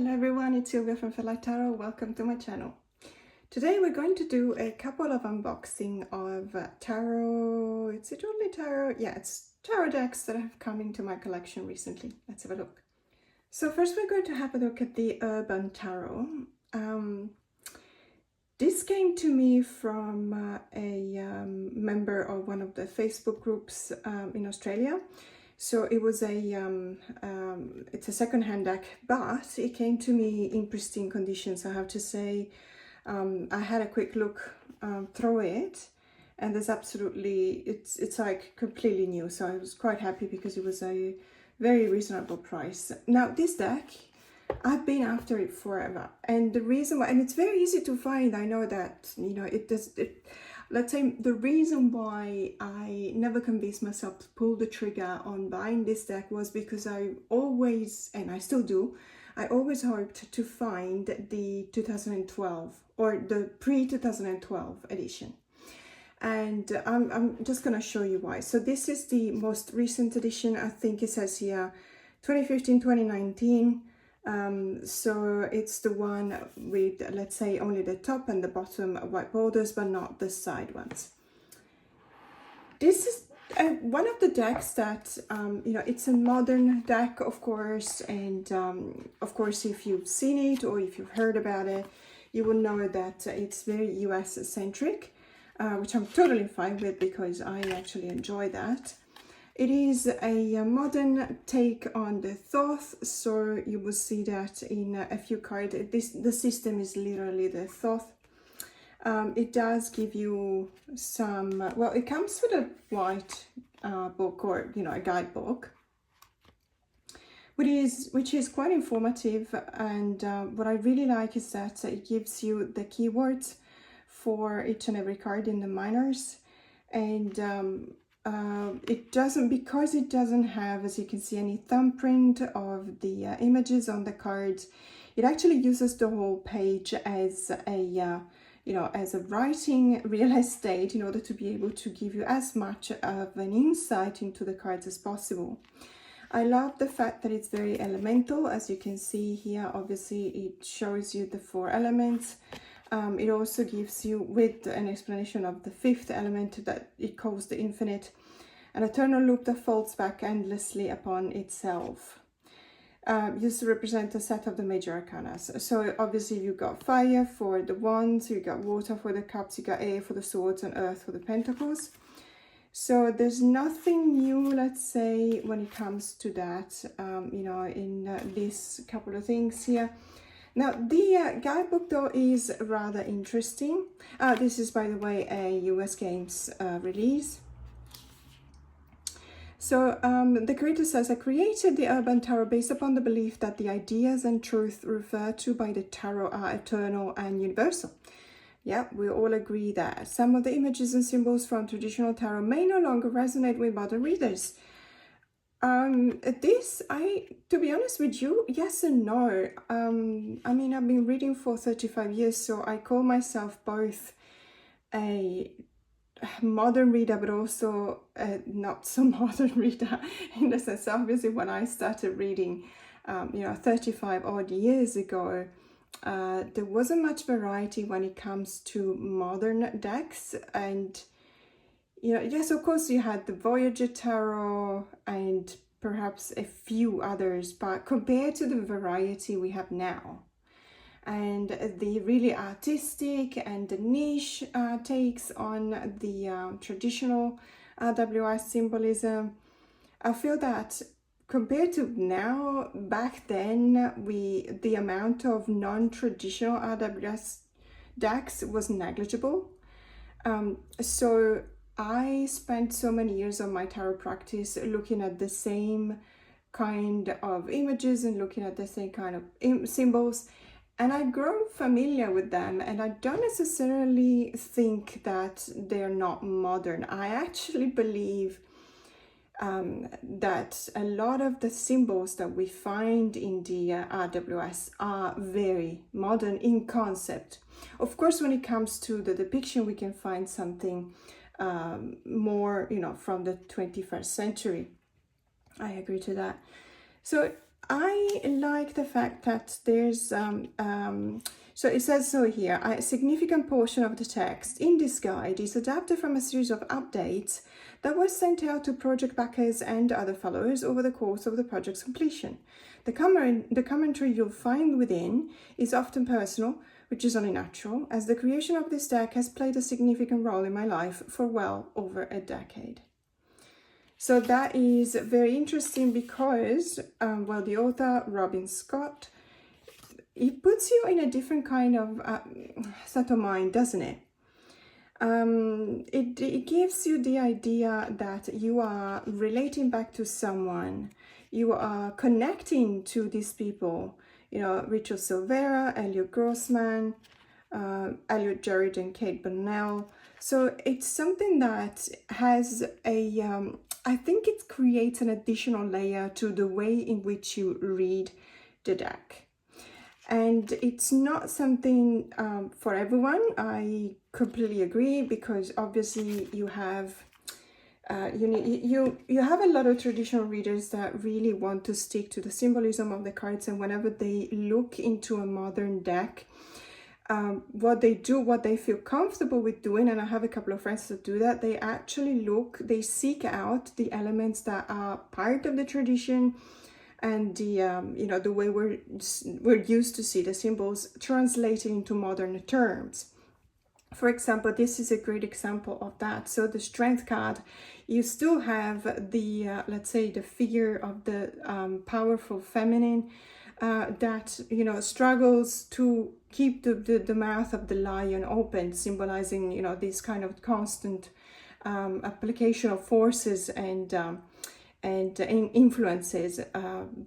Hello everyone, it's Silvia from Parcel Tarot. Welcome to my channel. Today we're going to do a couple of unboxing of tarot. Is it only tarot? Yeah, it's tarot decks that have come into my collection recently. Let's have a look. So first we're going to have a look at the Urban Tarot. This came to me from a member of one of the Facebook groups in Australia. So it was it's a second-hand deck, but it came to me in pristine conditions. I have to say, I had a quick look through it, and there's absolutely, it's like completely new. So I was quite happy because it was a very reasonable price. Now this deck, I've been after it forever, and the reason why, and it's very easy to find. I know that, you know, let's say the reason why I never convinced myself to pull the trigger on buying this deck was because I always, and I still do, I always hoped to find the 2012 or the pre-2012 edition. And I'm just going to show you why. So this is the most recent edition. I think it says here 2015-2019. So it's the one with, let's say, only the top and the bottom white borders, but not the side ones. This is one of the decks that, you know, it's a modern deck, of course, and of course, if you've seen it or if you've heard about it, you will know that it's very US centric, which I'm totally fine with because I actually enjoy that. It is a modern take on the Thoth, so you will see that in a few cards. The system is literally the Thoth. It does give you some, well, it comes with a white book, or, you know, a guidebook, which is quite informative. And what I really like is that it gives you the keywords for each and every card in the minors. And it doesn't have, as you can see, any thumbprint of the images on the cards. It actually uses the whole page as a you know, as a writing real estate in order to be able to give you as much of an insight into the cards as possible. I love the fact that it's very elemental. As you can see here, obviously it shows you the 4 elements. It also gives you, with an explanation of the 5th element, that it calls the infinite, an eternal loop that folds back endlessly upon itself. Used to represent a set of the major arcana. So obviously you've got fire for the wands, you've got water for the cups, you got air for the swords, and earth for the pentacles. So there's nothing new, let's say, when it comes to that, you know, in these couple of things here. Now, the guidebook, though, is rather interesting. This is, by the way, a US Games release. So the creator says, I created the Urban Tarot based upon the belief that the ideas and truth referred to by the tarot are eternal and universal. Yeah, we all agree that some of the images and symbols from traditional tarot may no longer resonate with modern readers. To be honest with you, yes and no. I mean, I've been reading for 35 years, so I call myself both a modern reader, but also a not so modern reader, in the sense, obviously, when I started reading, you know, 35 odd years ago, there wasn't much variety when it comes to modern decks. And, you know, yes, of course, you had the Voyager Tarot and perhaps a few others, but compared to the variety we have now, and the really artistic and the niche takes on the traditional RWS symbolism, I feel that compared to now, back then, the amount of non-traditional RWS decks was negligible. So I spent so many years of my tarot practice looking at the same kind of images and looking at the same kind of symbols, and I've grown familiar with them, and I don't necessarily think that they're not modern. I actually believe that a lot of the symbols that we find in the RWS are very modern in concept. Of course, when it comes to the depiction, we can find something more, you know, from the 21st century. I agree to that. So I like the fact that there's, so it says so here, a significant portion of the text in this guide is adapted from a series of updates that was sent out to project backers and other followers over the course of the project's completion. The commentary you'll find within is often personal, which is only natural, as the creation of this deck has played a significant role in my life for well over a decade. So that is very interesting because, well, the author, Robin Scott, it puts you in a different kind of state of mind, doesn't it? It gives you the idea that you are relating back to someone, you are connecting to these people, you know, Rachel Silvera, Elliot Grossman, Elliot Jarrett and Kate Burnell. So it's something that has a, I think it creates an additional layer to the way in which you read the deck. And it's not something for everyone. I completely agree, because obviously you have you have a lot of traditional readers that really want to stick to the symbolism of the cards, and whenever they look into a modern deck, what they do, what they feel comfortable with doing, and I have a couple of friends that do that, they seek out the elements that are part of the tradition and the you know, the way we're used to see the symbols translated into modern terms. For example, this is a great example of that. So the Strength card, you still have the let's say the figure of the powerful feminine that, you know, struggles to keep the mouth of the lion open, symbolizing, you know, this kind of constant application of forces and influences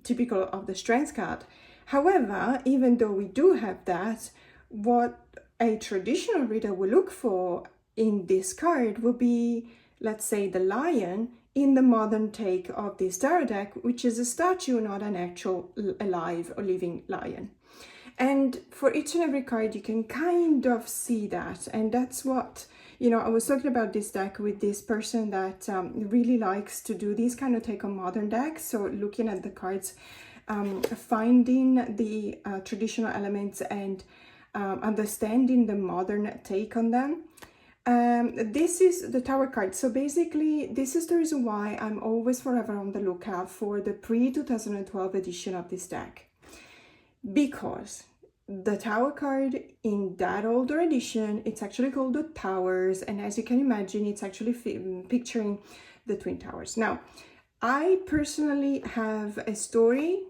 typical of the Strength card. However, even though we do have that, what a traditional reader will look for in this card will be, let's say, the lion in the modern take of this tarot deck, which is a statue, not an actual alive or living lion. And for each and every card, you can kind of see that. And that's what, you know, I was talking about this deck with this person that really likes to do this kind of take on modern decks. So looking at the cards, finding the traditional elements and understanding the modern take on them. This is the Tower card. So basically, this is the reason why I'm always forever on the lookout for the pre-2012 edition of this deck. Because the Tower card in that older edition, it's actually called the Towers. And as you can imagine, it's actually picturing the Twin Towers. Now, I personally have a story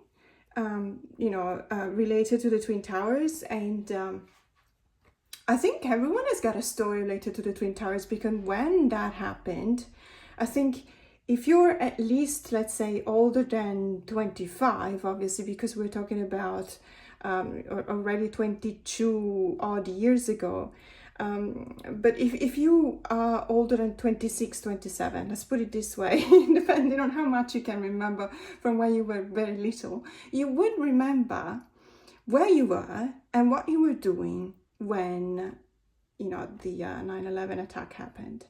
you know, related to the Twin Towers, and I think everyone has got a story related to the Twin Towers, because when that happened, I think if you're at least, let's say, older than 25, obviously, because we're talking about already 22 odd years ago, but if you are older than 26, 27, let's put it this way, depending on how much you can remember from when you were very little, you would remember where you were and what you were doing when, you know, the 9/11 attack happened.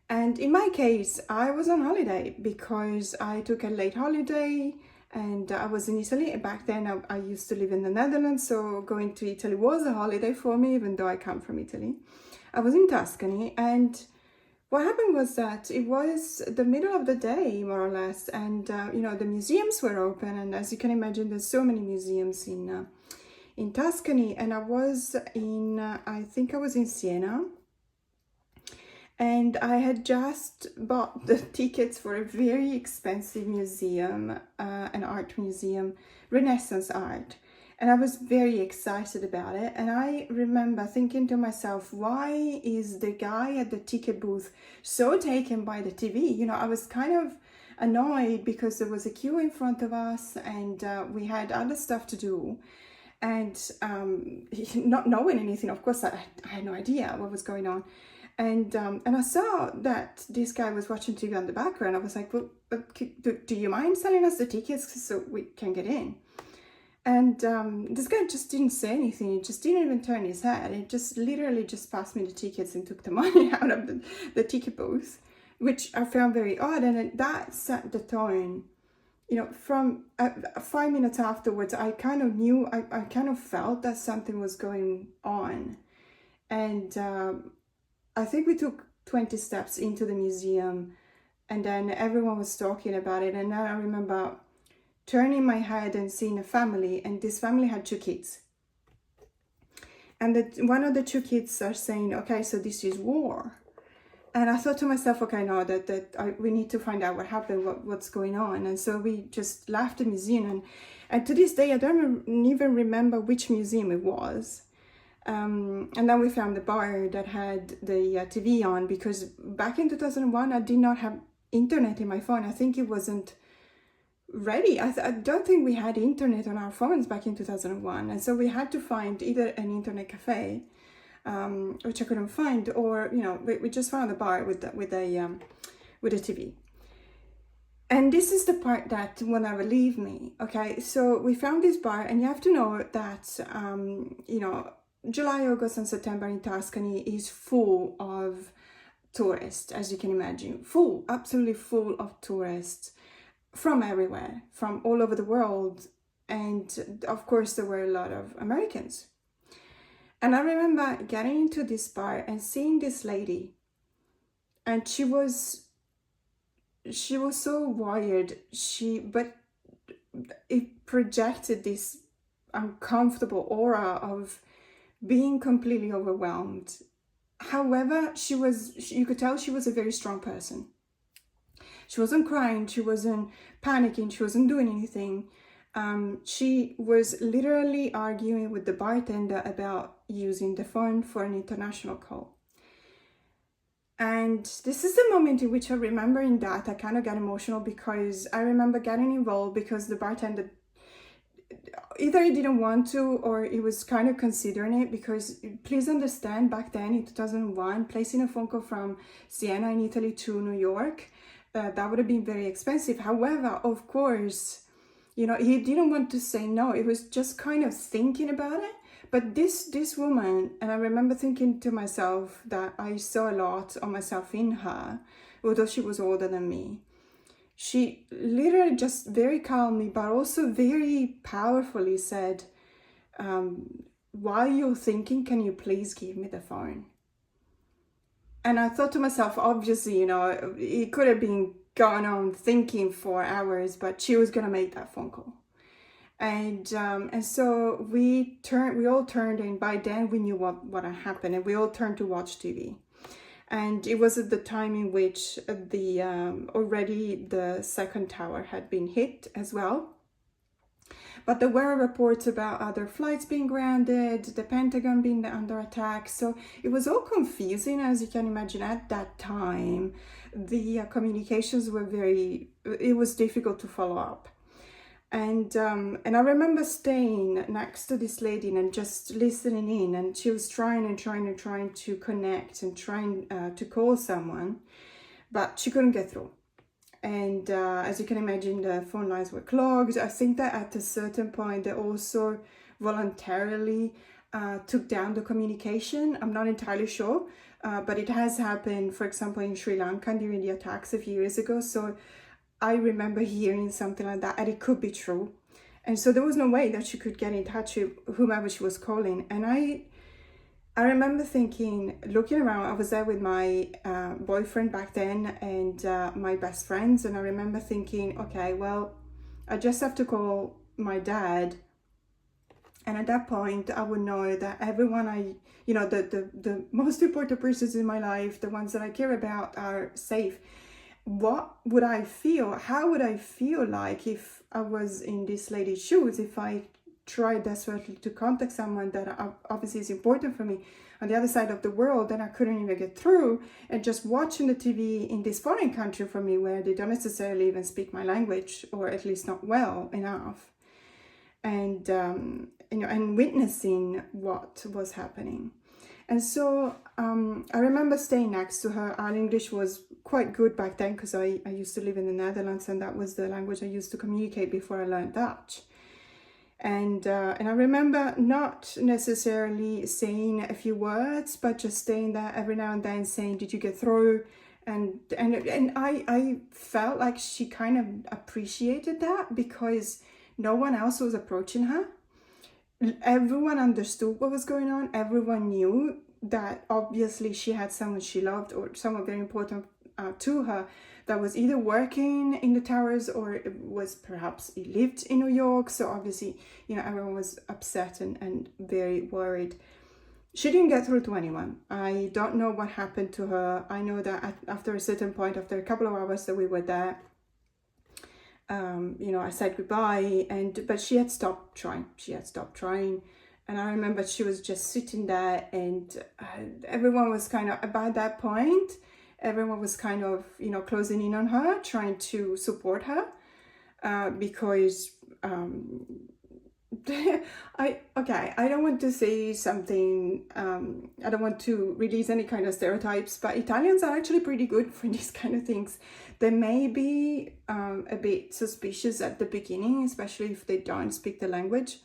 And in my case, I was on holiday because I took a late holiday. And I was in Italy. Back then, I used to live in the Netherlands, so going to Italy was a holiday for me, even though I come from Italy. I was in Tuscany, and what happened was that it was the middle of the day, more or less, and you know, the museums were open, and as you can imagine, there's so many museums in Tuscany, and I was in, I think I was in Siena. And I had just bought the tickets for a very expensive museum, an art museum, Renaissance art. And I was very excited about it. And I remember thinking to myself, why is the guy at the ticket booth so taken by the TV? You know, I was kind of annoyed because there was a queue in front of us and we had other stuff to do. And not knowing anything, of course, I had no idea what was going on. And I saw that this guy was watching TV on the background. I was like, well, do you mind selling us the tickets so we can get in? And this guy just didn't say anything. He just didn't even turn his head. He just literally just passed me the tickets and took the money out of the ticket booth, which I found very odd. And that set the tone, you know, from 5 minutes afterwards, I kind of knew, I kind of felt that something was going on. And I think we took 20 steps into the museum, and then everyone was talking about it. And then I remember turning my head and seeing a family, and this family had 2 kids. And one of the 2 kids are saying, okay, so this is war. And I thought to myself, okay, no, we need to find out what happened, what's going on. And so we just left the museum. And to this day, I don't even remember which museum it was. And then we found the bar that had the TV on, because back in 2001, I did not have internet in my phone. I think it wasn't ready. I don't think we had internet on our phones back in 2001. And so we had to find either an internet cafe, which I couldn't find, or, you know, we just found a bar with a TV. And this is the part that will never leave me. Okay, so we found this bar, and you have to know that, you know, July, August, and September in Tuscany is full of tourists, as you can imagine. Full, absolutely full of tourists from everywhere, from all over the world. And of course, there were a lot of Americans. And I remember getting into this bar and seeing this lady. And she was so wired. But it projected this uncomfortable aura of being completely overwhelmed. However, you could tell she was a very strong person. She wasn't crying, she wasn't panicking, she wasn't doing anything. She was literally arguing with the bartender about using the phone for an international call. And this is the moment in which I remember in that I kind of got emotional, because I remember getting involved because the bartender, either he didn't want to, or he was kind of considering it, because please understand, back then in 2001, placing a phone call from Siena in Italy to New York, that would have been very expensive. However, of course, you know, he didn't want to say no. It was just kind of thinking about it. But this woman, and I remember thinking to myself that I saw a lot of myself in her, although she was older than me. She literally just very calmly, but also very powerfully said, while you're thinking, can you please give me the phone? And I thought to myself, obviously, you know, it could have been going on thinking for hours, but she was going to make that phone call. And so we all turned, and by then we knew what had happened, and we all turned to watch TV. And it was at the time in which already the second tower had been hit as well. But there were reports about other flights being grounded, the Pentagon being under attack. So it was all confusing, as you can imagine. At that time, the communications were it was difficult to follow up. And I remember staying next to this lady and just listening in, and she was trying to connect and trying to call someone, but she couldn't get through. And as you can imagine, the phone lines were clogged. I think that at a certain point, they also voluntarily took down the communication. I'm not entirely sure, but it has happened, for example, in Sri Lanka during the attacks a few years ago. So I remember hearing something like that, and it could be true. And so there was no way that she could get in touch with whomever she was calling. And I remember thinking, looking around, I was there with my boyfriend back then and my best friends. And I remember thinking, okay, well, I just have to call my dad. And at that point, I would know that everyone the most important persons in my life, the ones that I care about, are safe. What would I feel? How would I feel like if I was in this lady's shoes, if I tried desperately to contact someone that obviously is important for me on the other side of the world, and I couldn't even get through, and just watching the TV in this foreign country for me where they don't necessarily even speak my language, or at least not well enough, and and witnessing what was happening. And so I remember staying next to her. Our English was quite good back then, because I used to live in the Netherlands, and that was the language I used to communicate before I learned Dutch. And I remember not necessarily saying a few words, but just staying there every now and then saying, did you get through? And I felt like she kind of appreciated that, because no one else was approaching her. Everyone understood what was going on. Everyone knew that obviously she had someone she loved, or someone very important to her, that was either working in the towers, or it was perhaps he lived in New York. So obviously, you know, everyone was upset and very worried. She didn't get through to anyone. I don't know what happened to her. I know that after a certain point, after a couple of hours that we were there, you know, I said goodbye, but she had stopped trying. She had stopped trying. And I remember she was just sitting there, and everyone was kind of, about that point, everyone was kind of, you know, closing in on her, trying to support her, because I don't want to say something, I don't want to release any kind of stereotypes, but Italians are actually pretty good for these kind of things. They may be a bit suspicious at the beginning, especially if they don't speak the language.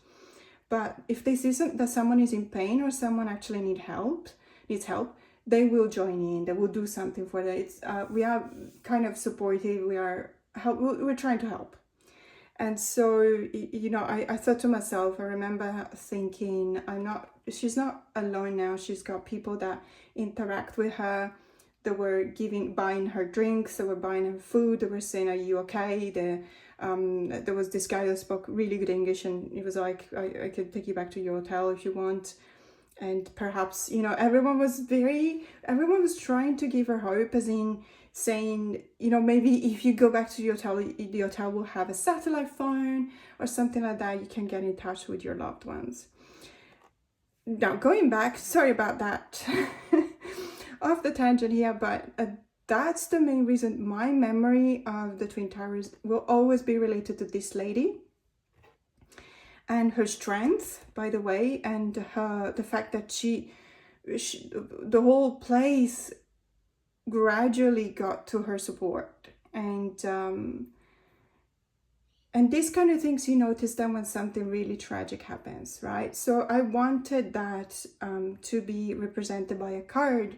But if they see that someone is in pain, or someone actually needs help, they will join in. They will do something for that. It's we are kind of supportive. We're trying to help. And so, you know, I thought to myself, I remember thinking, she's not alone now. She's got people that interact with her. They were buying her drinks, they were buying her food, they were saying, are you okay? There was this guy that spoke really good English, and he was like, I could take you back to your hotel if you want. And perhaps, you know, everyone was trying to give her hope, as in saying, you know, maybe if you go back to the hotel will have a satellite phone or something like that. You can get in touch with your loved ones. Now, going back, sorry about that, off the tangent here, but that's the main reason my memory of the Twin Towers will always be related to this lady. And her strength, by the way, and the fact that she the whole place gradually got to her support. And these kind of things you notice them when something really tragic happens, right? So I wanted that to be represented by a card.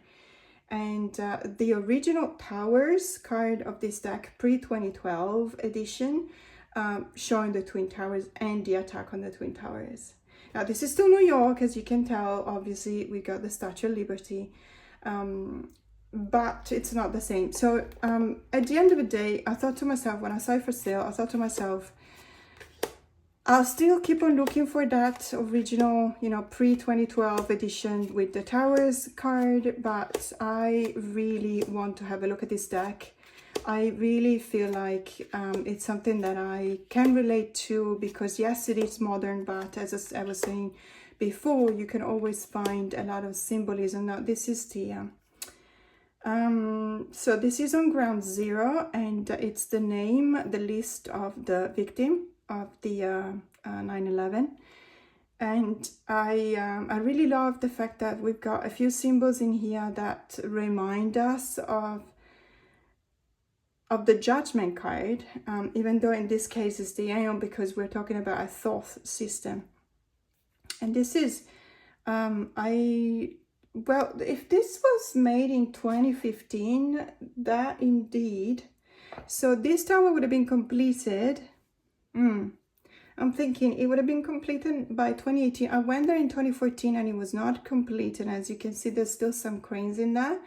And the original Towers card of this deck, pre-2012 edition, showing the Twin Towers and the attack on the Twin Towers. Now, this is still New York, as you can tell. Obviously, we got the Statue of Liberty, but it's not the same. So at the end of the day, I thought to myself, when I saw it for sale, I thought to myself, I'll still keep on looking for that original, you know, pre-2012 edition with the Towers card, but I really want to have a look at this deck. I really feel like it's something that I can relate to, because yes, it is modern, but as I was saying before, you can always find a lot of symbolism. Now, this is Thea. So this is on ground 0, and it's the name, the list of the victim of the 9/11. And I really love the fact that we've got a few symbols in here that remind us of the Judgment card, even though in this case it's the Aeon, because we're talking about a thought system. And this is, well, if this was made in 2015, that indeed, so this tower would have been completed, I'm thinking it would have been completed by 2018. I went there in 2014 and it was not completed. As you can see, there's still some cranes in there,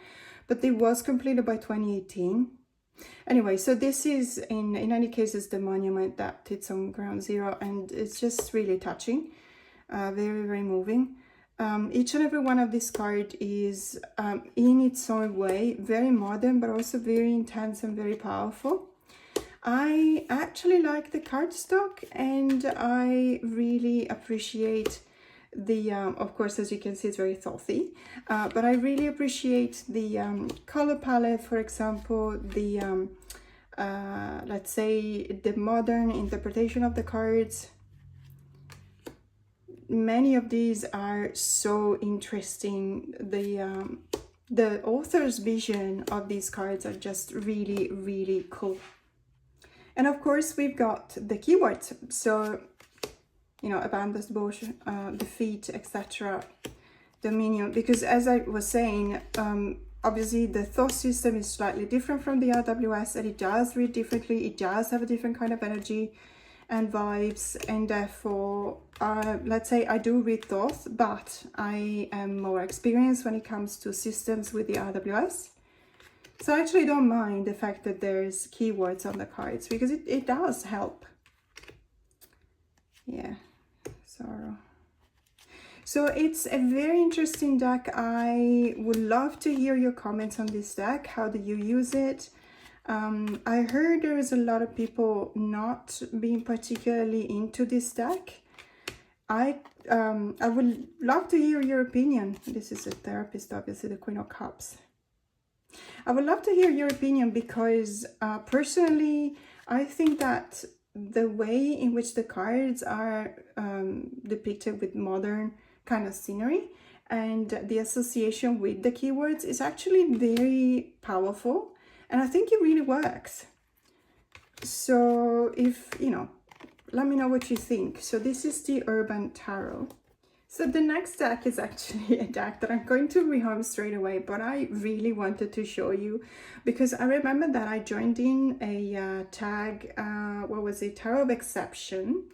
but it was completed by 2018. Anyway, so this is, in any case, is the monument that it's on ground 0, and it's just really touching, very, very moving. Each and every one of this card is in its own way very modern, but also very intense and very powerful. I actually like the cardstock, and I really appreciate the, of course, as you can see, it's very thoughthy, but I really appreciate the color palette, for example, the, let's say, the modern interpretation of the cards. Many of these are so interesting. The author's vision of these cards are just really, really cool. And of course, we've got the keywords. So, you know, abandoned bush, defeat, etc. Dominion. Because as I was saying, obviously the thought system is slightly different from the RWS, and it does read differently. It does have a different kind of energy and vibes, and therefore let's say I do read thoughts, but I am more experienced when it comes to systems with the RWS. So I actually don't mind the fact that there's keywords on the cards, because it does help. Yeah, sorrow. So it's a very interesting deck. I would love to hear your comments on this deck. How do you use it? I heard there is a lot of people not being particularly into this deck. I would love to hear your opinion. This is a therapist, obviously, the Queen of Cups. I would love to hear your opinion, because personally, I think that the way in which the cards are depicted with modern kind of scenery and the association with the keywords is actually very powerful, and I think it really works. So if, you know, let me know what you think. So this is the Urban Tarot. So the next deck is actually a deck that I'm going to rehome straight away, but I really wanted to show you because I remember that I joined in a tag, what was it, Tarot of Exception,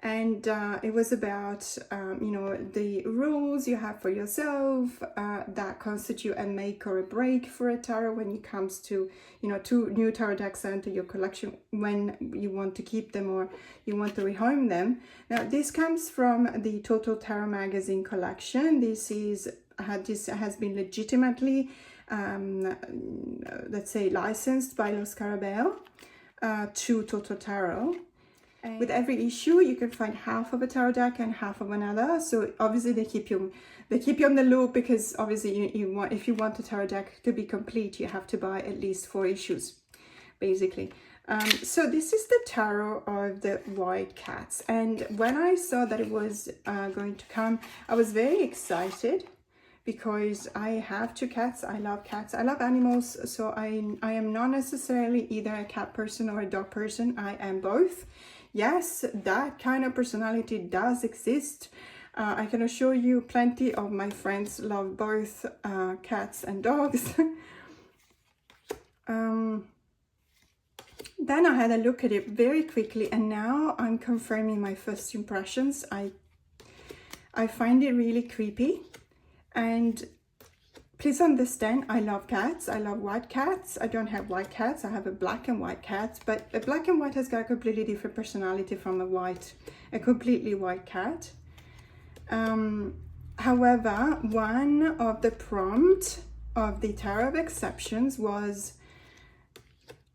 and it was about, you know, the rules you have for yourself that constitute a make or a break for a tarot when it comes to, you know, two new tarot decks enter your collection, when you want to keep them or you want to rehome them. Now this comes from the Total Tarot magazine collection. This has been legitimately let's say licensed by Lo Scarabeo to Total Tarot. And with every issue you can find half of a tarot deck and half of another, so obviously they keep you on the loop, because obviously you want, if you want a tarot deck to be complete, you have to buy at least 4 issues basically. So this is the tarot of the white cats, and when I saw that it was going to come, I was very excited, because I have 2 cats. I love cats, I love animals, so I am not necessarily either a cat person or a dog person. I am both. Yes, that kind of personality does exist. I can assure you plenty of my friends love both cats and dogs. Then I had a look at it very quickly, and now I'm confirming my first impressions. I find it really creepy, and please understand, I love cats. I love white cats. I don't have white cats. I have a black and white cat, but a black and white has got a completely different personality from a completely white cat. However, one of the prompts of the Tarot of Exceptions was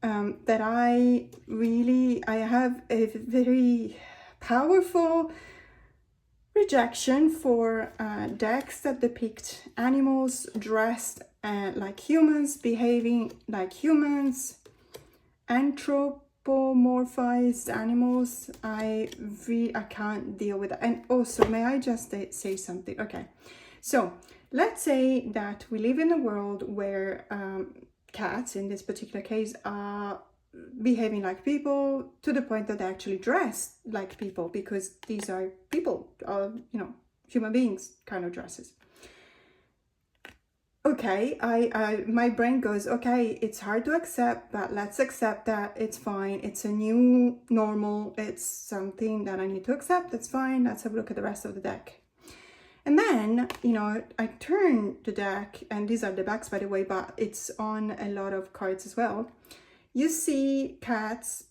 that I have a very powerful rejection for decks that depict animals dressed like humans, behaving like humans, anthropomorphized animals. I can't deal with that. And also, may I just say something? Okay, so let's say that we live in a world where cats, in this particular case, are behaving like people to the point that they actually dress like people, because these are people, you know, human beings kind of dresses. Okay, my brain goes, okay, it's hard to accept, but let's accept that. It's fine, it's a new normal, it's something that I need to accept. That's fine. Let's have a look at the rest of the deck. And then, you know, I turn the deck, and these are the backs, by the way, but it's on a lot of cards as well. You see cats,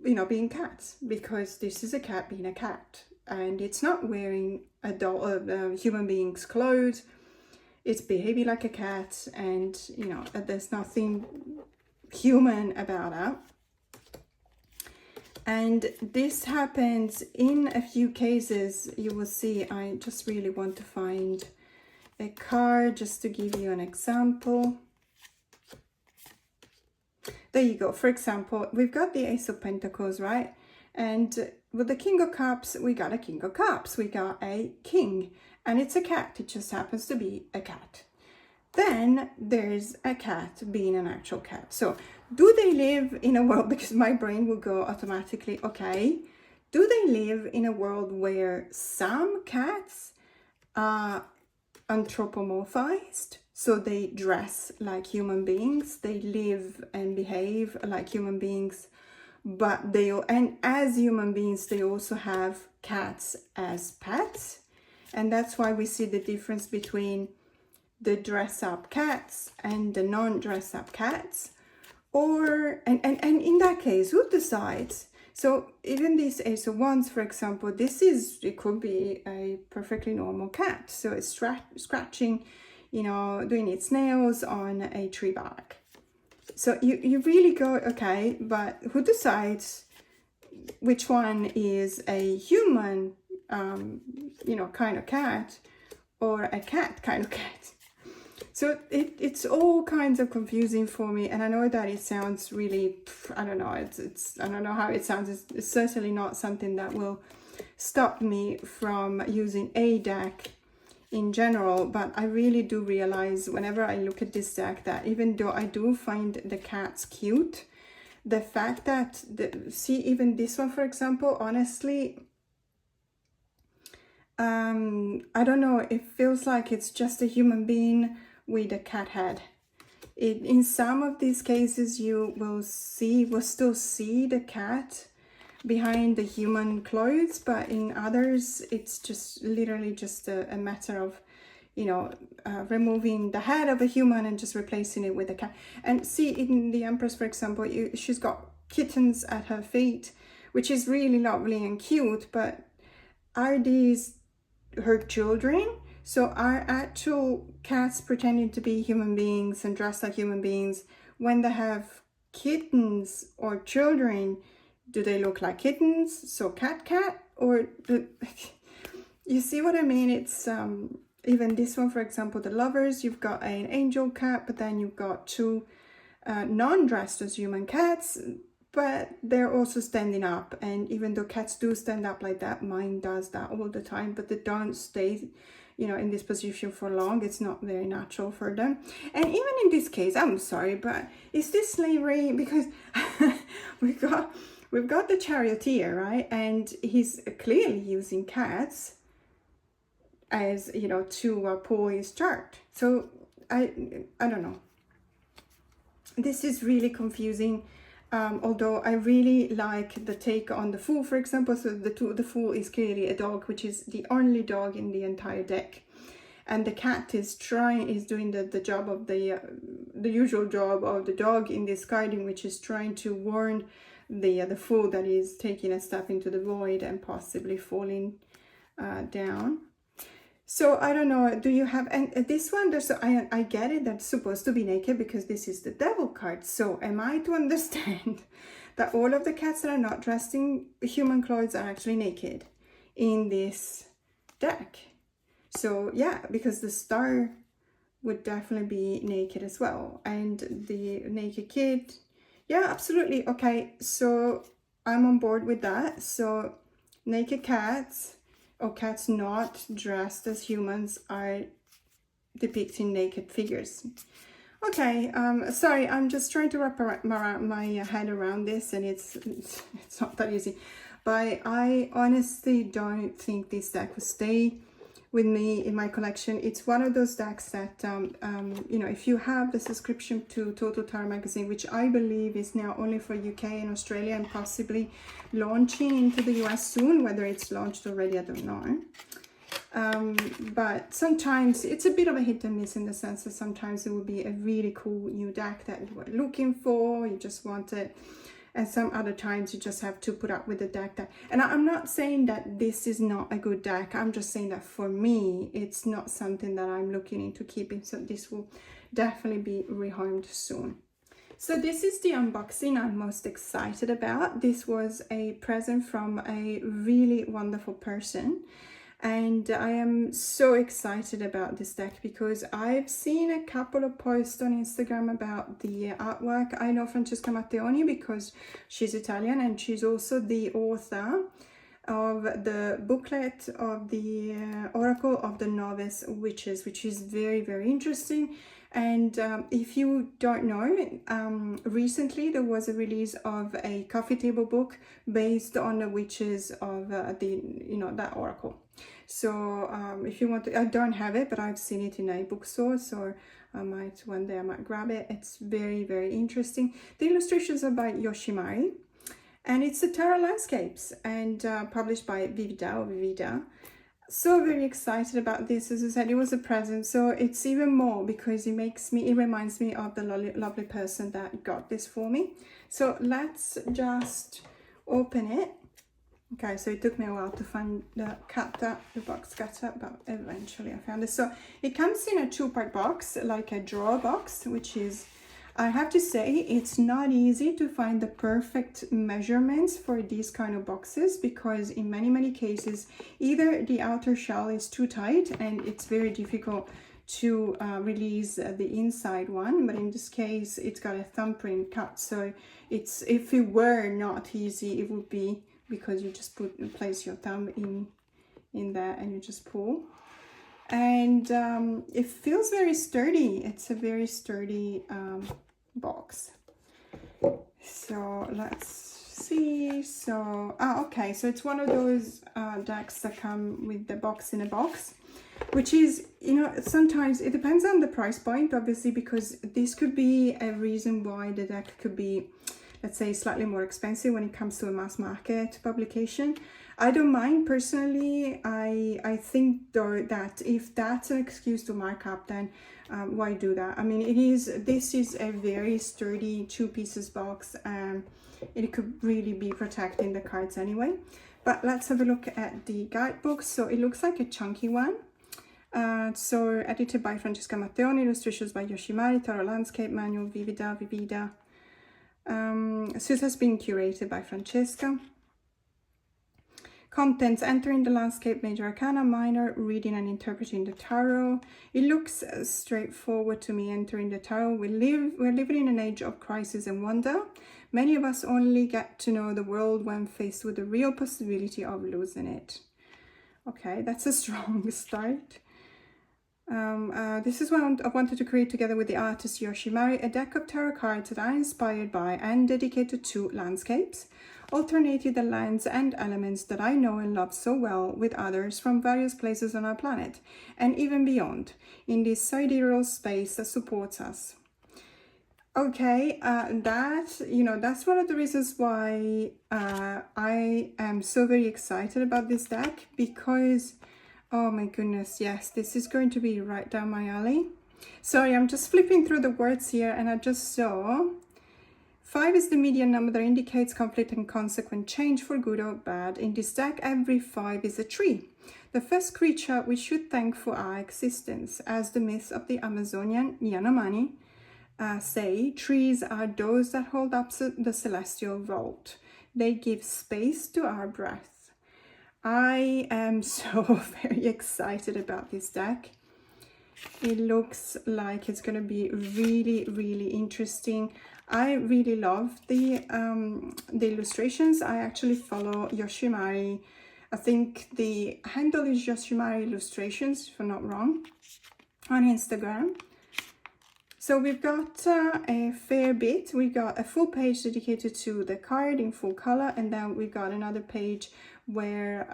you know, being cats, because this is a cat being a cat, and it's not wearing human being's clothes. It's behaving like a cat, and, you know, there's nothing human about that. And this happens in a few cases. You will see, I just really want to find a card just to give you an example. There you go. For example, we've got the Ace of Pentacles, right? And with the King of Cups, we got a King of Cups. We got a king, and it's a cat. It just happens to be a cat. Then there's a cat being an actual cat. So do they live in a world, because my brain will go automatically, okay, do they live in a world where some cats are anthropomorphized, so they dress like human beings, they live and behave like human beings, but and as human beings they also have cats as pets. And that's why we see the difference between the dress up cats and the non-dress up cats. Or and in that case, who decides? So even these Ace of Wands, for example, it could be a perfectly normal cat. So it's scratching, you know, doing its nails on a tree bark. So you really go, okay, but who decides which one is a human, you know, kind of cat, or a cat kind of cat? So it's all kinds of confusing for me, and I know that it sounds really, I don't know, it's I don't know how it sounds. It's certainly not something that will stop me from using a deck in general, but I really do realize whenever I look at this deck that even though I do find the cats cute, the fact that, see, even this one, for example, honestly, I don't know, it feels like it's just a human being with a cat head. In some of these cases you will still see the cat behind the human clothes, but in others it's just literally just a matter of, you know, removing the head of a human and just replacing it with a cat. And see, in the Empress, for example, she's got kittens at her feet, which is really lovely and cute, but are these her children? So are actual cats pretending to be human beings and dressed like human beings? When they have kittens or children, do they look like kittens? So cat, or you see what I mean? It's even this one, for example, the Lovers, you've got an angel cat, but then you've got two non-dressed as human cats, but they're also standing up. And even though cats do stand up like that, mine does that all the time, but they don't stay, you know, in this position for long. It's not very natural for them. And even in this case, I'm sorry, but is this slavery? Because we've got the charioteer, right? And he's clearly using cats as, you know, to pull his chart. So I don't know. This is really confusing. Although I really like the take on the Fool, for example. So the Fool is clearly a dog, which is the only dog in the entire deck, and the cat is doing the job of the usual job of the dog in this carding, which is trying to warn the Fool that is taking a step into the void and possibly falling down. So I don't know, do you have, and this one, I get it, that's supposed to be naked because this is the Devil card. So am I to understand that all of the cats that are not dressed in human clothes are actually naked in this deck? So yeah, because the Star would definitely be naked as well. And the Naked Kid, yeah, absolutely. Okay, so I'm on board with that. So naked cats, or cats not dressed as humans, are depicting naked figures. Okay, sorry, I'm just trying to wrap my head around this, and it's not that easy. But I honestly don't think this deck will stay with me in my collection. It's one of those decks that, you know, if you have the subscription to Total Tarot magazine, which I believe is now only for UK and Australia and possibly launching into the US soon, whether it's launched already, I don't know. But sometimes it's a bit of a hit and miss, in the sense that sometimes it will be a really cool new deck that you were looking for, you just want it. And some other times you just have to put up with the deck that, and I'm not saying that this is not a good deck, I'm just saying that for me it's not something that I'm looking into keeping, so this will definitely be rehomed soon. So this is the unboxing I'm most excited about. This was a present from a really wonderful person, and I am so excited about this deck because I've seen a couple of posts on Instagram about the artwork. I know Francesca Matteoni because she's Italian and she's also the author of the booklet of the Oracle of the Novice Witches, which is very, very interesting. And if you don't know, recently there was a release of a coffee table book based on the witches of that oracle. So if you want to, I don't have it, but I've seen it in a bookstore, so one day I might grab it. It's very, very interesting. The illustrations are by Yoshimari, and it's the Tarot Landscapes, and published by Vivida. So very excited about this. As I said, it was a present, so it's even more because it reminds me of the lovely person that got this for me. So let's just open it. Okay, so it took me a while to find the box cutter, but eventually I found it. So it comes in a 2-part box, like a drawer box, which is, I have to say, it's not easy to find the perfect measurements for these kind of boxes, because in many cases, either the outer shell is too tight and it's very difficult to release the inside one, but in this case, it's got a thumbprint cut. So it's, if it were not easy, it would be, because you just place your thumb in there and you just pull. And it feels very sturdy. It's a very sturdy box. So let's see. So okay, so it's one of those decks that come with the box in a box, which is, you know, sometimes it depends on the price point, obviously, because this could be a reason why the deck could be, let's say, slightly more expensive when it comes to a mass market publication. I don't mind personally. I think though that if that's an excuse to mark up, then why do that? I mean, this is a very sturdy 2-pieces box, and it could really be protecting the cards anyway. But let's have a look at the guidebook. So it looks like a chunky one. So edited by Francesca Matteoni, illustrations by Yoshimari, Tarot Landscape Manual, Vivida. So it has been curated by Francesca. Contents: entering the landscape, major arcana, minor, reading and interpreting the tarot. It looks straightforward to me. Entering the tarot. We're living in an age of crisis and wonder. Many of us only get to know the world when faced with the real possibility of losing it. Okay, that's a strong start. This is what I wanted to create together with the artist Yoshimari, a deck of tarot cards that are inspired by and dedicated to landscapes, alternating the lands and elements that I know and love so well with others from various places on our planet, and even beyond, in this sidereal space that supports us. Okay, that's one of the reasons why I am so very excited about this deck, because oh my goodness, yes, this is going to be right down my alley. Sorry, I'm just flipping through the words here, and I just saw 5 is the median number that indicates conflict and consequent change for good or bad. In this deck, every 5 is a tree, the first creature we should thank for our existence. As the myths of the Amazonian Yanomami say, trees are those that hold up the celestial vault. They give space to our breath. I am so very excited about this deck. It looks like it's going to be really, really interesting. I really love the illustrations. I actually follow Yoshimari. I think the handle is Yoshimari Illustrations, if I'm not wrong, on Instagram. So we've got a fair bit. We got a full page dedicated to the card in full color, and then we've got another page where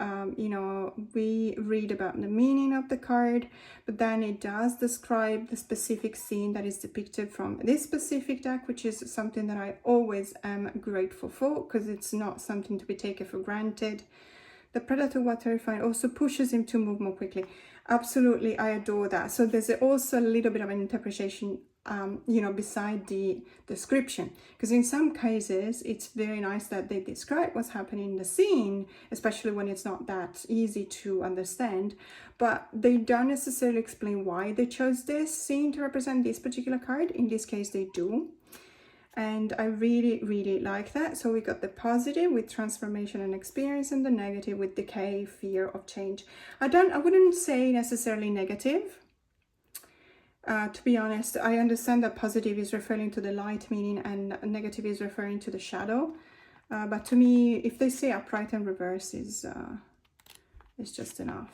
we read about the meaning of the card, but then it does describe the specific scene that is depicted from this specific deck, which is something that I always am grateful for, because it's not something to be taken for granted. The predator, while terrifying, also pushes him to move more quickly. Absolutely, I adore that. So there's also a little bit of an interpretation beside the description, because in some cases it's very nice that they describe what's happening in the scene, especially when it's not that easy to understand, but they don't necessarily explain why they chose this scene to represent this particular card. In this case they do, and I really, really like that. So we got the positive with transformation and experience, and the negative with decay, fear of change. I wouldn't say necessarily negative. To be honest, I understand that positive is referring to the light meaning and negative is referring to the shadow. But to me, if they say upright and reverse is just enough.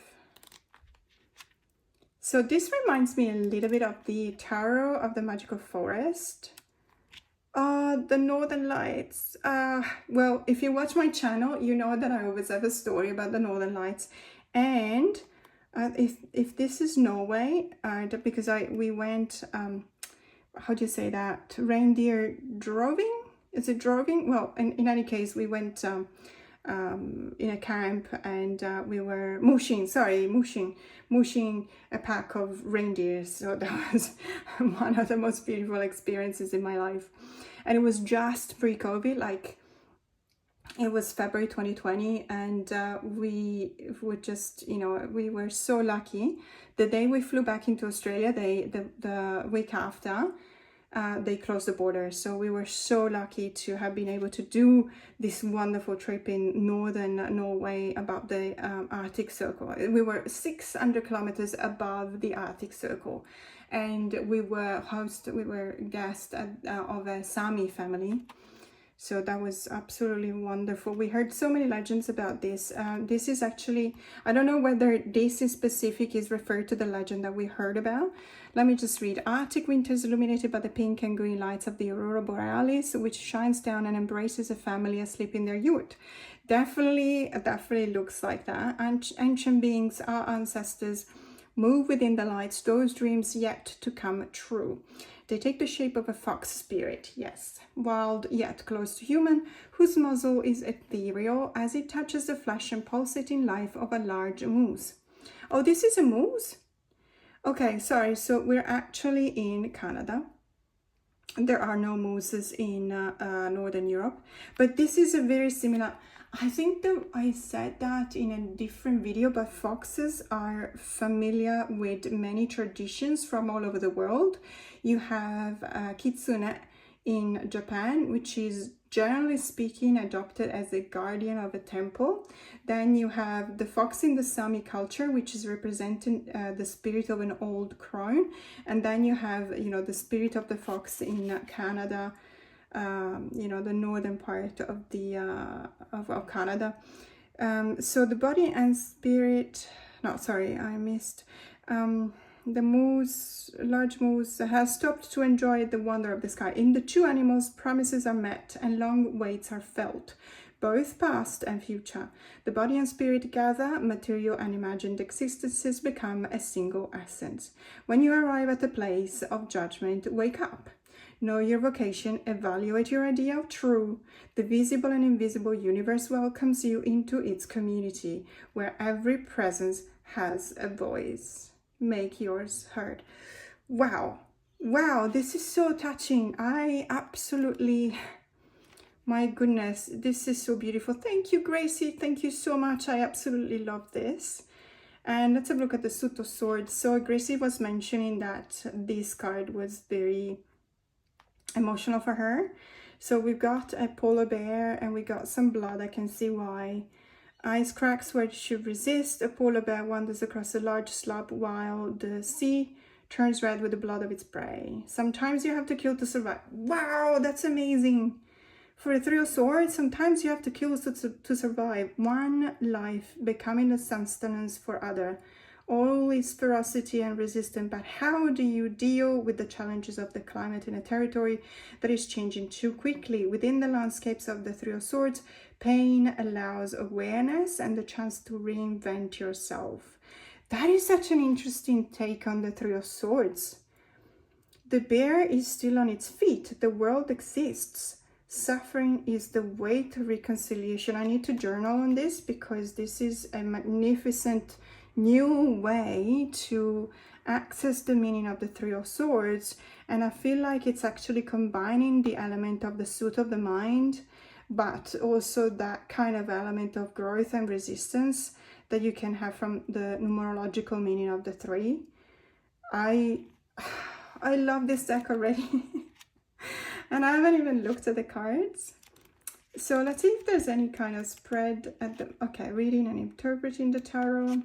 So this reminds me a little bit of the Tarot of the Magical Forest. The Northern Lights. Well, if you watch my channel, you know that I always have a story about the Northern Lights. And if this is Norway, because we went, how do you say that? Reindeer droving? Is it droving? Well, in any case, we went in a camp, and we were mooshing a pack of reindeers. So that was one of the most beautiful experiences in my life. And it was just pre-COVID, like it was February 2020, and we were just, you know, we were so lucky. The day we flew back into Australia, the week after, they closed the border. So we were so lucky to have been able to do this wonderful trip in northern Norway above the Arctic Circle. We were 600 kilometers above the Arctic Circle, and we were guests of a Sami family. So that was absolutely wonderful. We heard so many legends about this. This is actually, I don't know whether this in specific is referred to the legend that we heard about. Let me just read. Arctic winters illuminated by the pink and green lights of the Aurora Borealis, which shines down and embraces a family asleep in their yurt. Definitely looks like that. Ancient beings, our ancestors, move within the lights, those dreams yet to come true. They take the shape of a fox spirit, yes, wild yet close to human, whose muzzle is ethereal as it touches the flesh and pulsating life of a large moose. Oh, this is a moose? Okay, sorry, so we're actually in Canada. There are no mooses in Northern Europe, but this is a very similar. I think that I said that in a different video, but foxes are familiar with many traditions from all over the world. You have kitsune in Japan, which is generally speaking adopted as the guardian of a temple. Then you have the fox in the Sami culture, which is representing the spirit of an old crone. And then you have, you know, the spirit of the fox in Canada, you know, the northern part of the of Canada. So the body and spirit, no, sorry, I missed. The moose, large moose, has stopped to enjoy the wonder of the sky. In the two animals, promises are met and long waits are felt, both past and future. The body and spirit gather, material and imagined existences become a single essence. When you arrive at the place of judgment, wake up. Know your vocation, evaluate your idea of true. The visible and invisible universe welcomes you into its community, where every presence has a voice. Make yours heard. Wow, this is so touching. I absolutely, my goodness, this is so beautiful. Thank you, Gracie. Thank you so much. I absolutely love this. And let's have a look at the Suit of Swords. So Gracie was mentioning that this card was very emotional for her. So we've got a polar bear and we got some blood. I can see why. Ice cracks where it should resist. A polar bear wanders across a large slab while the sea turns red with the blood of its prey. Sometimes you have to kill to survive. Wow, that's amazing. For a Three of Swords, sometimes you have to kill to survive. One life becoming the sustenance for other. Always ferocity and resistance, but how do you deal with the challenges of the climate in a territory that is changing too quickly? Within the landscapes of the Three of Swords, pain allows awareness and the chance to reinvent yourself. That is such an interesting take on the Three of Swords. The bear is still on its feet. The world exists. Suffering is the way to reconciliation. I need to journal on this because this is a magnificent new way to access the meaning of the Three of Swords, and I feel like it's actually combining the element of the suit of the mind, but also that kind of element of growth and resistance that you can have from the numerological meaning of the three. I love this deck already. And I haven't even looked at the cards. So let's see if there's any kind of spread at the, okay, reading and interpreting the tarot.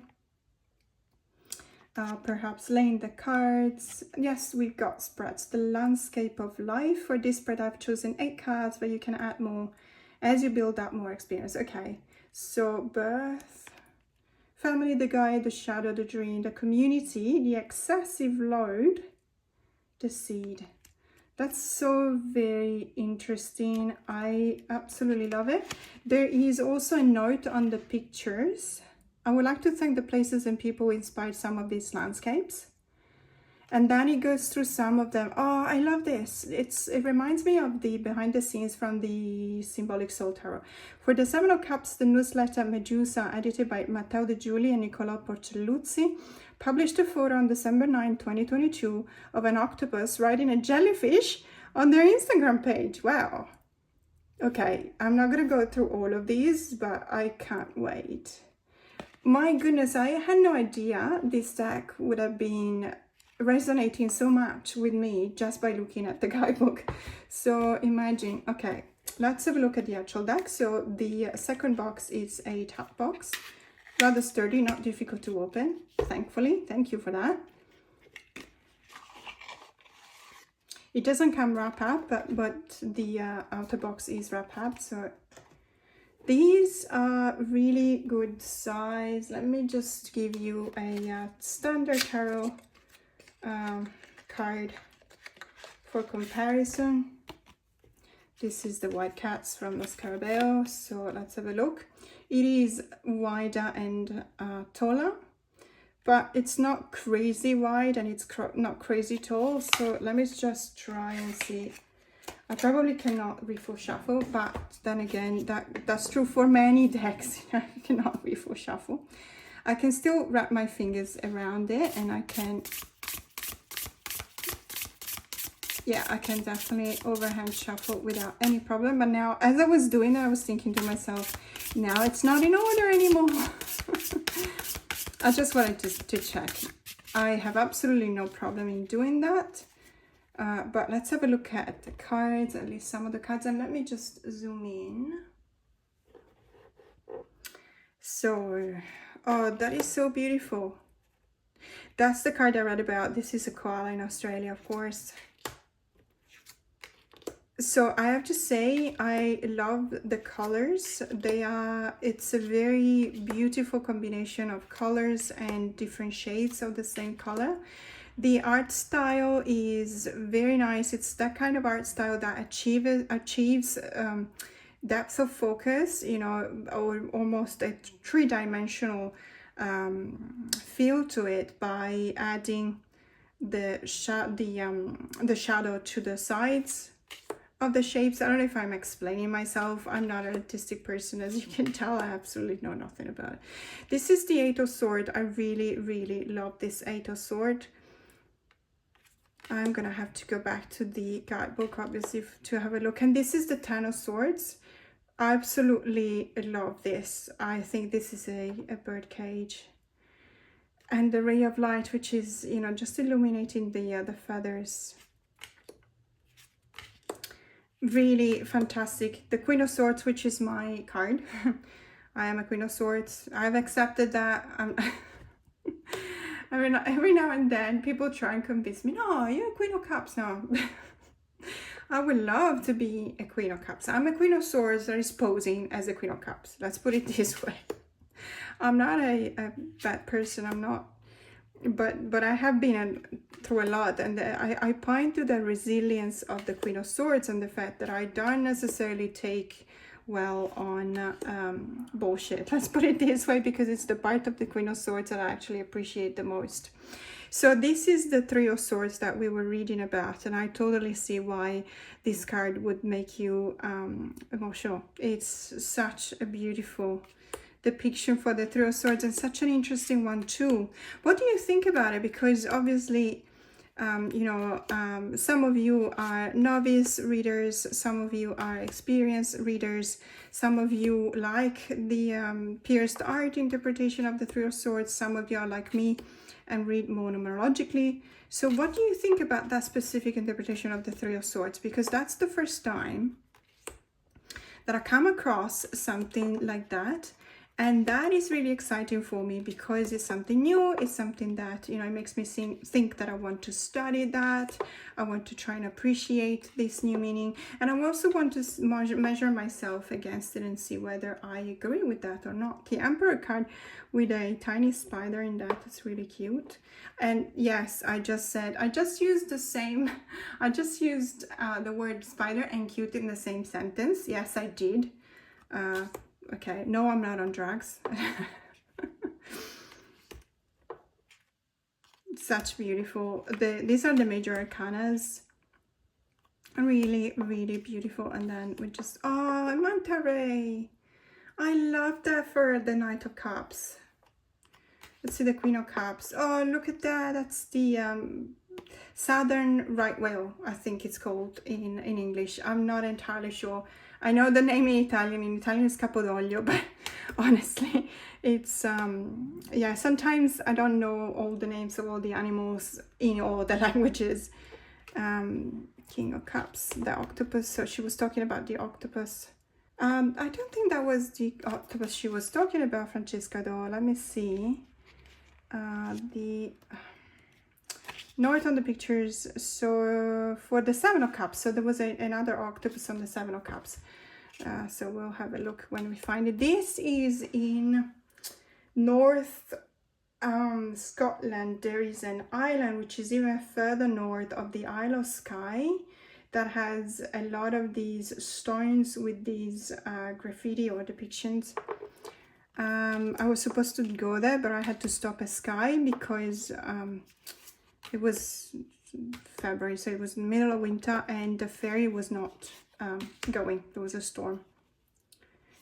Perhaps laying the cards. Yes, we've got spreads. The landscape of life. For this spread, I've chosen 8 cards, but you can add more as you build up more experience. Okay, so birth, family, the guide, the shadow, the dream, the community, the excessive load, the seed. That's so very interesting. I absolutely love it. There is also a note on the pictures. I would like to thank the places and people who inspired some of these landscapes. And then it goes through some of them. Oh, I love this. It reminds me of the behind the scenes from the Symbolic Soul Tarot. For the Seven of Cups, the newsletter Medusa, edited by Matteo De Giuli and Nicola Porcelluzzi, published a photo on December 9, 2022 of an octopus riding a jellyfish on their Instagram page. Wow. Okay, I'm not going to go through all of these, but I can't wait. My goodness, I had no idea this deck would have been resonating so much with me just by looking at the guidebook. So imagine, okay, let's have a look at the actual deck. So the second box is a top box, rather sturdy, not difficult to open, thankfully. Thank you for that. It doesn't come wrap up, but the outer box is wrap up. So these are really good size. Let me just give you a standard tarot card for comparison. This is the White Cats from the Scarabeo, so let's have a look. It is wider and taller, but it's not crazy wide and it's not crazy tall. So let me just try and see. I probably cannot refill shuffle, but then again, that's true for many decks. I cannot refill shuffle. I can still wrap my fingers around it, and I can, yeah, I can definitely overhand shuffle without any problem. But now, as I was doing it, I was thinking to myself, now it's not in order anymore. I just wanted to check. I have absolutely no problem in doing that. But let's have a look at the cards, at least some of the cards, and let me just zoom in. So, oh, that is so beautiful. That's the card I read about. This is a koala in Australia, of course. So I have to say, I love the colors. It's a very beautiful combination of colors and different shades of the same color. The art style is very nice. It's that kind of art style that achieves depth of focus, you know, or almost a three-dimensional feel to it by adding the shadow to the sides of the shapes. I don't know if I'm explaining myself. I'm not an artistic person, as you can tell. I absolutely know nothing about it. This is the Eight of Swords. I really, really love this Eight of Swords. I'm gonna have to go back to the guidebook, obviously, to have a look. And this is the Ten of Swords. I absolutely love this. I think this is a bird cage. And the Ray of Light, which is, you know, just illuminating the feathers. Really fantastic. The Queen of Swords, which is my card. I am a Queen of Swords. I've accepted that. I mean, every now and then people try and convince me, no, you're a Queen of Cups now. I would love to be a Queen of Cups. I'm a Queen of Swords that is posing as a Queen of Cups. Let's put it this way. I'm not a bad person. I'm not. But I have been through a lot, and I point to the resilience of the Queen of Swords and the fact that I don't necessarily take well on bullshit. Let's put it this way, because it's the part of the Queen of Swords that I actually appreciate the most. So this is the Three of Swords that we were reading about, and I totally see why this card would make you emotional. It's such a beautiful depiction for the Three of Swords, and such an interesting one too. What do you think about it? Because obviously, you know, some of you are novice readers, some of you are experienced readers, some of you like the pierced art interpretation of the Three of Swords, some of you are like me and read more numerologically. So what do you think about that specific interpretation of the Three of Swords? Because that's the first time that I come across something like that. And that is really exciting for me because it's something new. It's something that, you know, it makes me think that I want to study that. I want to try and appreciate this new meaning. And I also want to measure myself against it and see whether I agree with that or not. The Emperor card with a tiny spider in that is really cute. And yes, I just used the same, I just used the word spider and cute in the same sentence. Yes, I did. Okay, no, I'm not on drugs. Such beautiful. These are the major arcanas. Really, really beautiful. And then we just, oh, manta ray. I love that for the Knight of Cups. Let's see the Queen of Cups. Oh, look at that. That's the Southern right whale, I think it's called in English. I'm not entirely sure. I know the name in Italian. In Italian is Capodoglio, but honestly, it's yeah, sometimes I don't know all the names of all the animals in all the languages. King of Cups, the octopus. So she was talking about the octopus. I don't think that was the octopus she was talking about, Francesca, though. Let me see. The note on the pictures. So for the Seven of Cups, so there was another octopus on the Seven of Cups. So we'll have a look when we find it. This is in North Scotland. There is an island which is even further north of the Isle of Skye that has a lot of these stones with these graffiti or depictions. I was supposed to go there, but I had to stop at Skye because it was February, so it was in the middle of winter and the ferry was not going. There was a storm.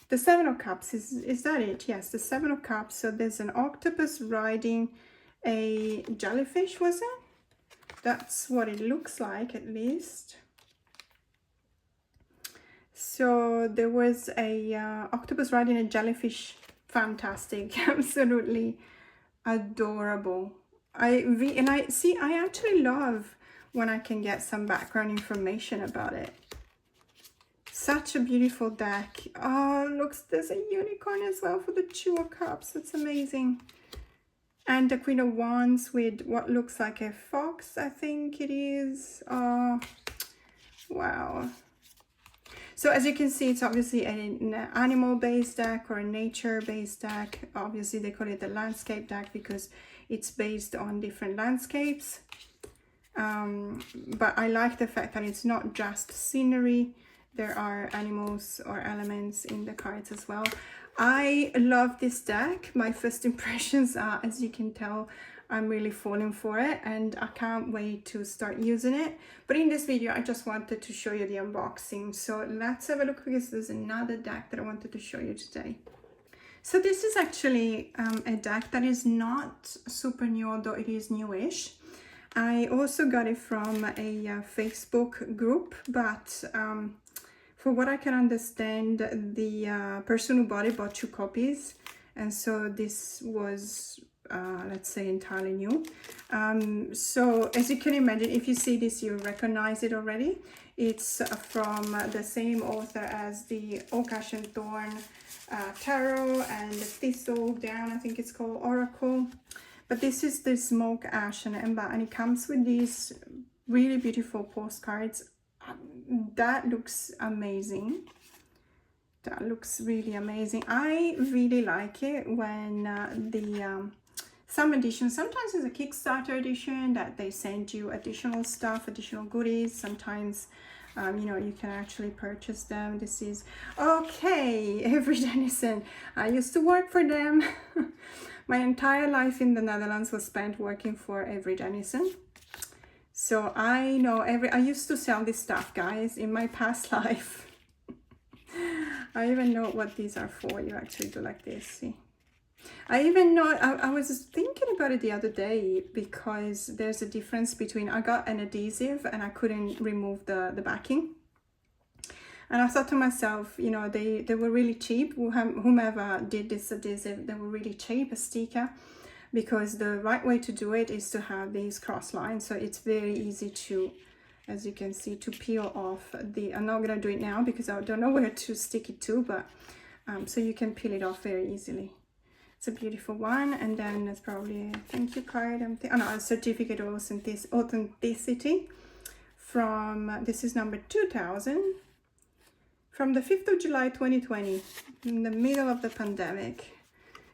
The Seven of Cups, is that it? Yes, the Seven of Cups. So there's an octopus riding a jellyfish, was it? That's what it looks like, at least. So there was a octopus riding a jellyfish. Fantastic. Absolutely adorable. I actually love when I can get some background information about it. Such a beautiful deck. Oh, looks, there's a unicorn as well for the Two of Cups. That's amazing. And the Queen of Wands with what looks like a fox, I think it is. Oh, wow. So as you can see, it's obviously an animal-based deck or a nature-based deck. Obviously, they call it the landscape deck because it's based on different landscapes. But I like the fact that it's not just scenery. There are animals or elements in the cards as well. I love this deck. My first impressions are, as you can tell, I'm really falling for it and I can't wait to start using it. But in this video, I just wanted to show you the unboxing. So let's have a look because there's another deck that I wanted to show you today. So this is actually a deck that is not super new, although it is newish. I also got it from a Facebook group, but for what I can understand, the person who bought it bought 2 copies. And so this was, let's say, entirely new. So as you can imagine, if you see this, you recognize it already. It's from the same author as the Oak, Ash and Thorn Tarot and the Thistle Down, I think it's called, Oracle. But this is the Smoke, Ash and Ember, and it comes with these really beautiful postcards. That looks amazing. That looks really amazing. I really like it when some editions, sometimes it's a Kickstarter edition that they send you additional stuff, additional goodies. Sometimes you know, you can actually purchase them. This is okay. Every Denizen. I used to work for them. My entire life in the Netherlands was spent working for Every Denizen. So I know I used to sell this stuff, guys, in my past life. I even know what these are for. You actually do like this, see? I even know, I was thinking about it the other day because there's a difference between, I got an adhesive and I couldn't remove the backing. And I thought to myself, you know, they were really cheap. Whomever did this adhesive, they were really cheap, a sticker, because the right way to do it is to have these cross lines. So it's very easy to, as you can see, to peel off the, I'm not going to do it now because I don't know where to stick it to, but so you can peel it off very easily. It's a beautiful one. And then there's probably a thank you card. Oh no, a certificate of authenticity from, this is number 2000, from the 5th of July 2020, in the middle of the pandemic.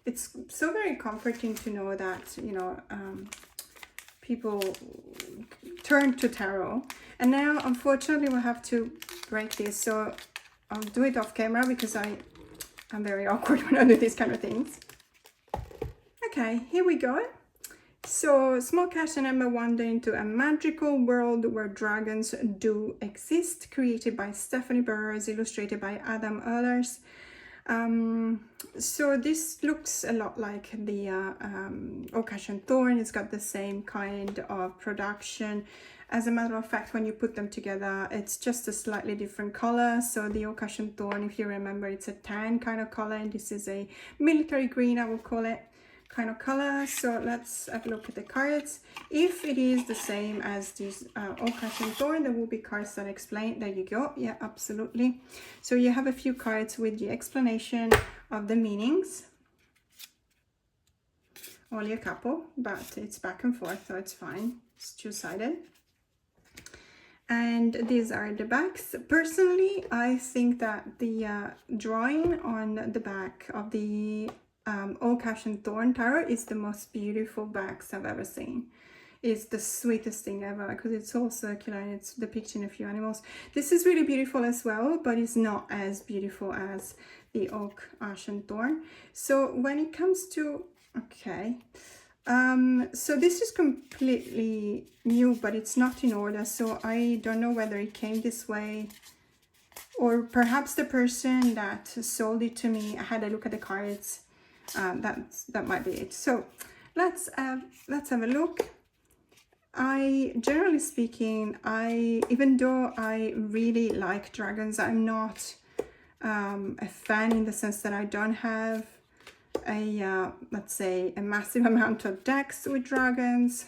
It's so very comforting to know that, you know, people turn to tarot. And now, unfortunately, we'll have to break this. So I'll do it off camera because I'm very awkward when I do these kind of things. Okay, here we go. So, small cat and Emma wander into a magical world where dragons do exist, created by Stephanie Burrows, illustrated by Adam Ehlers. So this looks a lot like the Oak and Thorn. It's got the same kind of production. As a matter of fact, when you put them together, it's just a slightly different color. So the Oak and Thorn, if you remember, it's a tan kind of color, and this is a military green, I would call it, kind of color. So let's have a look at the cards. If it is the same as these Oak and Thorn, there will be cards that explain. There you go. Yeah, absolutely. So you have a few cards with the explanation of the meanings. Only a couple, but it's back and forth, so it's fine. It's two-sided. And these are the backs. Personally, I think that the drawing on the back of the Oak and Thorn Tarot is the most beautiful backs I've ever seen. It's the sweetest thing ever because it's all circular and it's depicting a few animals. This is really beautiful as well, but it's not as beautiful as the Oak, Ash and Thorn. So when it comes to, okay, so this is completely new, but it's not in order, so I don't know whether it came this way, or perhaps the person that sold it to me had a look at the cards. That might be it. So let's have a look. Generally speaking, even though I really like dragons, I'm not a fan in the sense that I don't have let's say a massive amount of decks with dragons.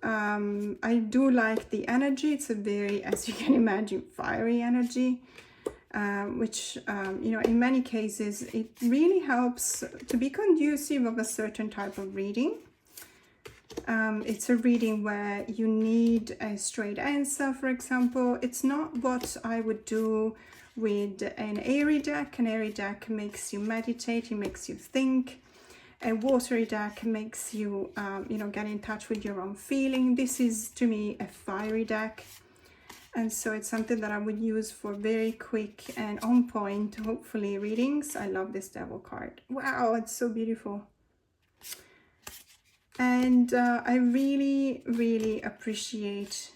I do like the energy. It's a very, as you can imagine, fiery energy, which you know, in many cases it really helps to be conducive of a certain type of reading. It's a reading where you need a straight answer, for example. It's not what I would do with an airy deck. An airy deck makes you meditate, it makes you think. A watery deck makes you, you know, get in touch with your own feeling. This is, to me, a fiery deck. And so it's something that I would use for very quick and on point, hopefully, readings. I love this Devil card. Wow, it's so beautiful. And I really, really appreciate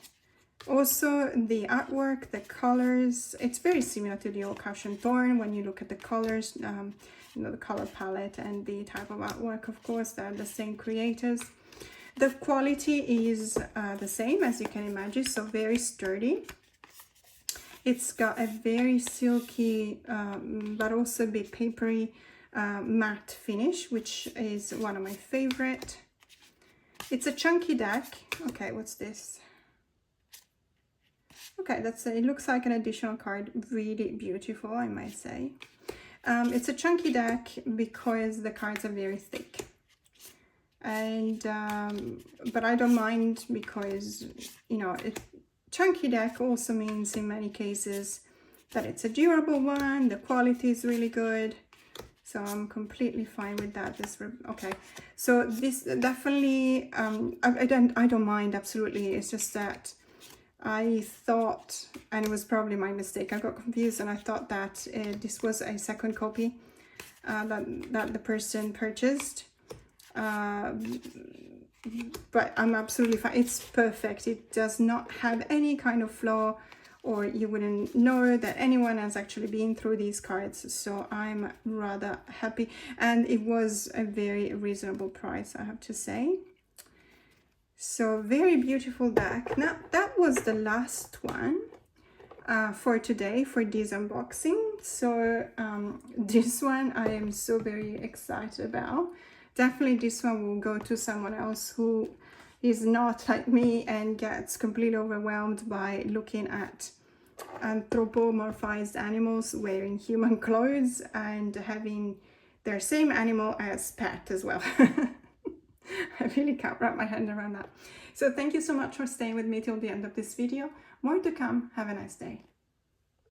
also the artwork, the colors. It's very similar to the Oak and Thorn when you look at the colors, you know, the color palette and the type of artwork. Of course, they're the same creators. The quality is the same, as you can imagine, so very sturdy. It's got a very silky but also a bit papery matte finish, which is one of my favorite. It's a chunky deck. Okay, what's this? Okay, it looks like an additional card. Really beautiful, I might say. It's a chunky deck because the cards are very thick. And but I don't mind because, you know, chunky deck also means in many cases that it's a durable one. The quality is really good. So I'm completely fine with that. Okay, so this definitely, I don't mind, absolutely. It's just that I thought, and it was probably my mistake, I got confused and I thought that this was a second copy that the person purchased. But I'm absolutely fine. It's perfect. It does not have any kind of flaw, or you wouldn't know that anyone has actually been through these cards. So I'm rather happy, and it was a very reasonable price, I have to say. So very beautiful deck. Now that was the last one for today, for this unboxing. So this one I am so very excited about. Definitely this one will go to someone else who is not like me and gets completely overwhelmed by looking at anthropomorphized animals wearing human clothes and having their same animal as pet as well. I really can't wrap my head around that. So thank you so much for staying with me till the end of this video. More to come. Have a nice day.